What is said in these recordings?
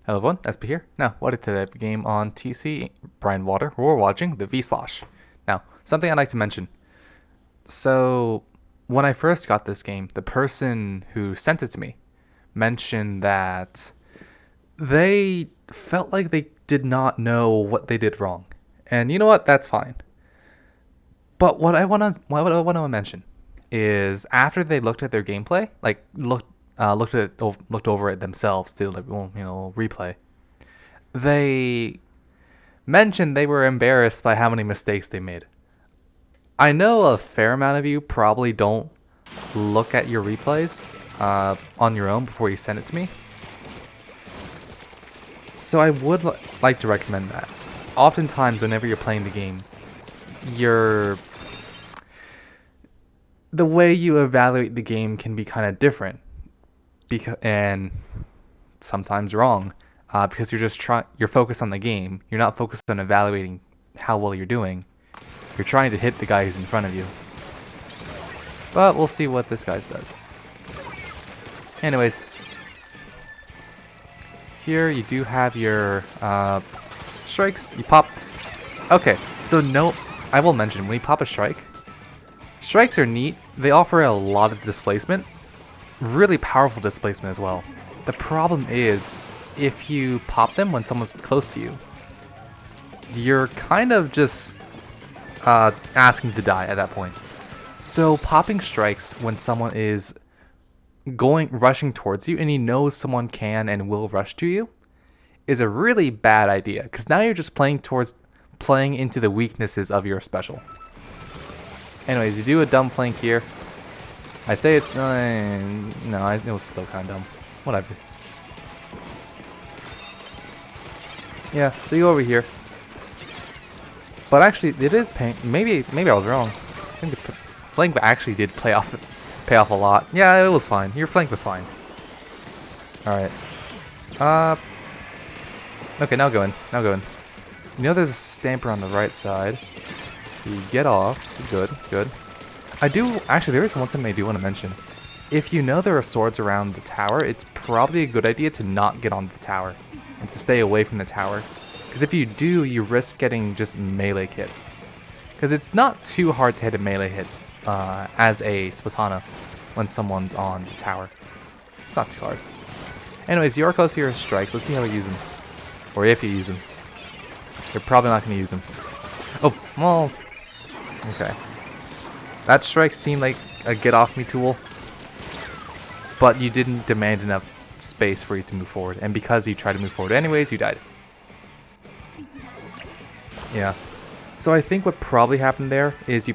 Hello everyone, Espurr here. Now, what is today? Game on TC, Brian Water. We're watching the slosh. Now, something I'd like to mention. So, when I first got this game, the person who sent it to me mentioned that they felt like they did not know what they did wrong. And you know what? That's fine. But what I want to mention is after they looked at their gameplay, like looked over it themselves to replay. They mentioned they were embarrassed by how many mistakes they made. I know a fair amount of you probably don't look at your replays on your own before you send it to me. So I would like to recommend that. Oftentimes, whenever you're playing the game, the way you evaluate the game can be kind of different, and sometimes wrong, because you're focused on the game. You're not focused on evaluating how well you're doing. You're trying to hit the guy who's in front of you. But we'll see what this guy does. Anyways, here you do have your strikes. You pop. Okay, so no, I will mention when you pop a strike, strikes are neat. They offer a lot of displacement, really powerful displacement as well. The problem is, if you pop them when someone's close to you, you're kind of just asking to die at that point. So popping strikes when someone is rushing towards you and he knows someone can and will rush to you is a really bad idea, because now you're just playing into the weaknesses of your special. Anyways, you do a dumb flank here. I say it, no, it was still kind of dumb. Whatever. Yeah, so you go over here. But actually, it is paying. Maybe I was wrong. I think the flank actually did pay off a lot. Yeah, it was fine. Your flank was fine. All right. Okay, now go in. You know, there's a stamper on the right side. You get off. Good. Actually, there is something I do want to mention. If you know there are swords around the tower, it's probably a good idea to not get on the tower and to stay away from the tower. Because if you do, you risk getting just melee hit. Because it's not too hard to hit a melee hit as a Spatana when someone's on the tower. It's not too hard. Anyways, you are close to your strikes. Let's see how we use them. Or if you use them. You're probably not going to use them. Oh, well. Okay. That strike seemed like a get off me tool. But you didn't demand enough space for you to move forward. And because you tried to move forward anyways, you died. Yeah. So I think what probably happened there is you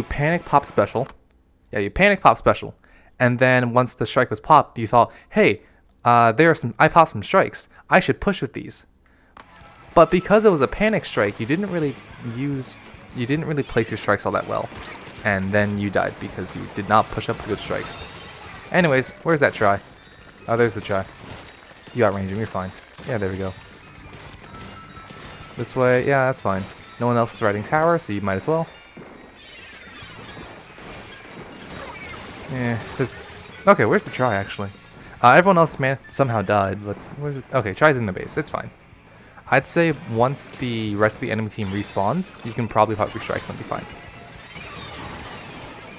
panic pop special. Yeah, you panic pop special. And then once the strike was popped, you thought, hey, I popped some strikes. I should push with these. But because it was a panic strike, you didn't really place your strikes all that well. And then you died because you did not push up good strikes. Anyways, where's that try? Oh, there's the try. You outrange him, you're fine. Yeah, there we go. This way, yeah, that's fine. No one else is riding tower, so you might as well. Yeah, okay, where's the try, actually? Everyone else somehow died, but okay, try's in the base, it's fine. I'd say once the rest of the enemy team respawns, you can probably pop your strikes and be fine.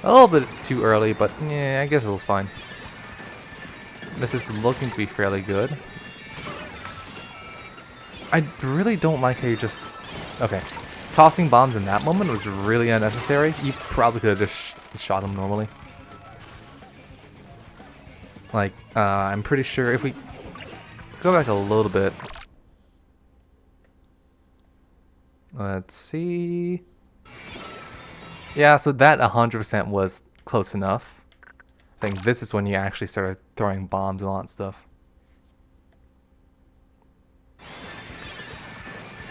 A little bit too early, but yeah, I guess it was fine. This is looking to be fairly good. I really don't like how you just... Okay. Tossing bombs in that moment was really unnecessary. You probably could have just shot them normally. Like, I'm pretty sure if we go back a little bit. Let's see. Yeah, so that 100% was close enough. I think this is when you actually started throwing bombs and all that stuff.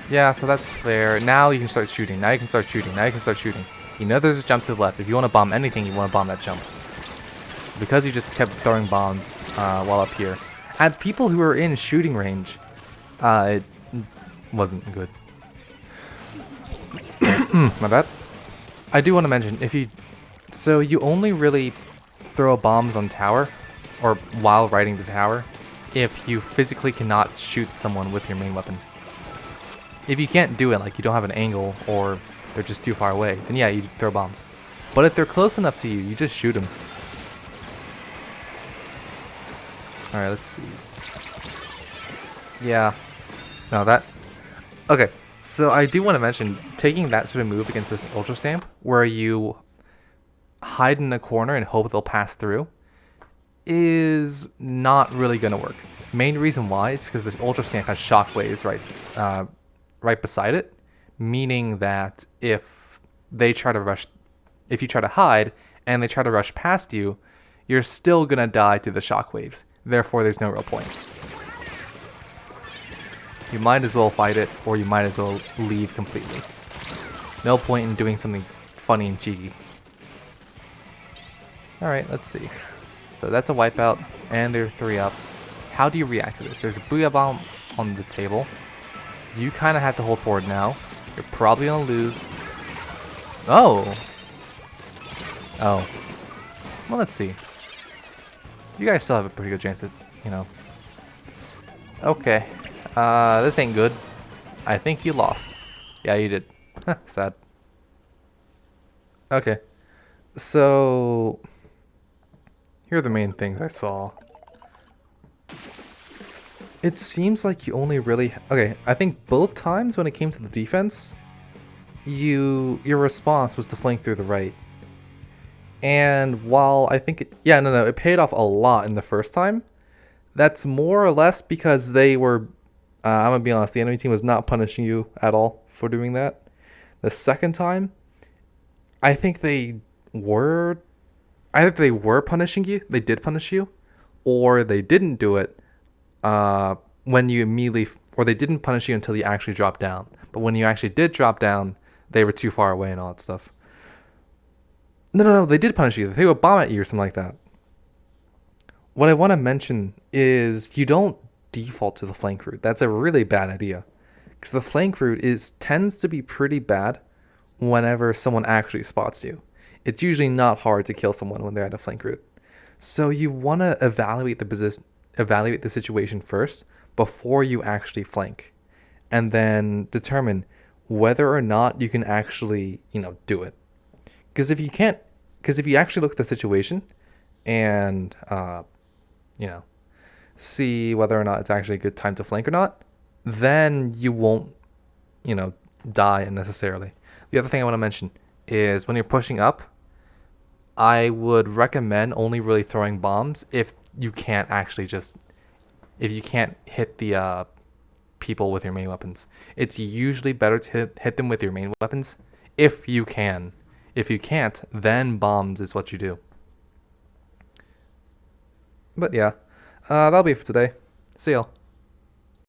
Yeah, so that's fair. Now you can start shooting. You know there's a jump to the left. If you want to bomb anything, you want to bomb that jump. Because you just kept throwing bombs while up here. At people who were in shooting range, it wasn't good. My bad. I do want to mention, so you only really throw bombs on tower, or while riding the tower, if you physically cannot shoot someone with your main weapon. If you can't do it, like you don't have an angle or they're just too far away, then yeah, you throw bombs. But if they're close enough to you, you just shoot them. Alright, let's see. Yeah. No, that... Okay, so I do want to mention, taking that sort of move against this Ultra Stamp, where you hide in a corner and hope they'll pass through, is not really going to work. Main reason why is because the Ultra Stamp has shockwaves right beside it, meaning that if they try to rush, if you try to hide and they try to rush past you, you're still going to die to the shockwaves. Therefore, there's no real point. You might as well fight it, or you might as well leave completely. No point in doing something funny and cheeky. Alright, let's see. So that's a wipeout, and they're 3 up. How do you react to this? There's a Booyah Bomb on the table. You kind of have to hold forward now. You're probably going to lose. Oh! Oh. Well, let's see. You guys still have a pretty good chance at, you know. Okay. This ain't good. I think you lost. Yeah, you did. Sad. Okay. So, here are the main things I saw. It seems like you only really... Okay, I think both times when it came to the defense, your response was to flank through the right. And while I think... it paid off a lot in the first time. That's more or less because they were... I'm going to be honest, the enemy team was not punishing you at all for doing that. The second time, I think they were punishing you. They did punish you. Or they didn't do it when you immediately... Or they didn't punish you until you actually dropped down. But when you actually did drop down, they were too far away and all that stuff. No, they did punish you. They threw a bomb at you or something like that. What I want to mention is you don't default to the flank route. That's a really bad idea, because the flank route tends to be pretty bad whenever someone actually spots you. It's usually not hard to kill someone when they're at a flank route. So you want to evaluate the situation first before you actually flank, and then determine whether or not you can actually, do it. Because if you actually look at the situation and see whether or not it's actually a good time to flank or not, then you won't, die unnecessarily. The other thing I want to mention is when you're pushing up, I would recommend only really throwing bombs if you can't hit the people with your main weapons. It's usually better to hit them with your main weapons if you can. If you can't, then bombs is what you do. But yeah, that'll be it for today. See y'all.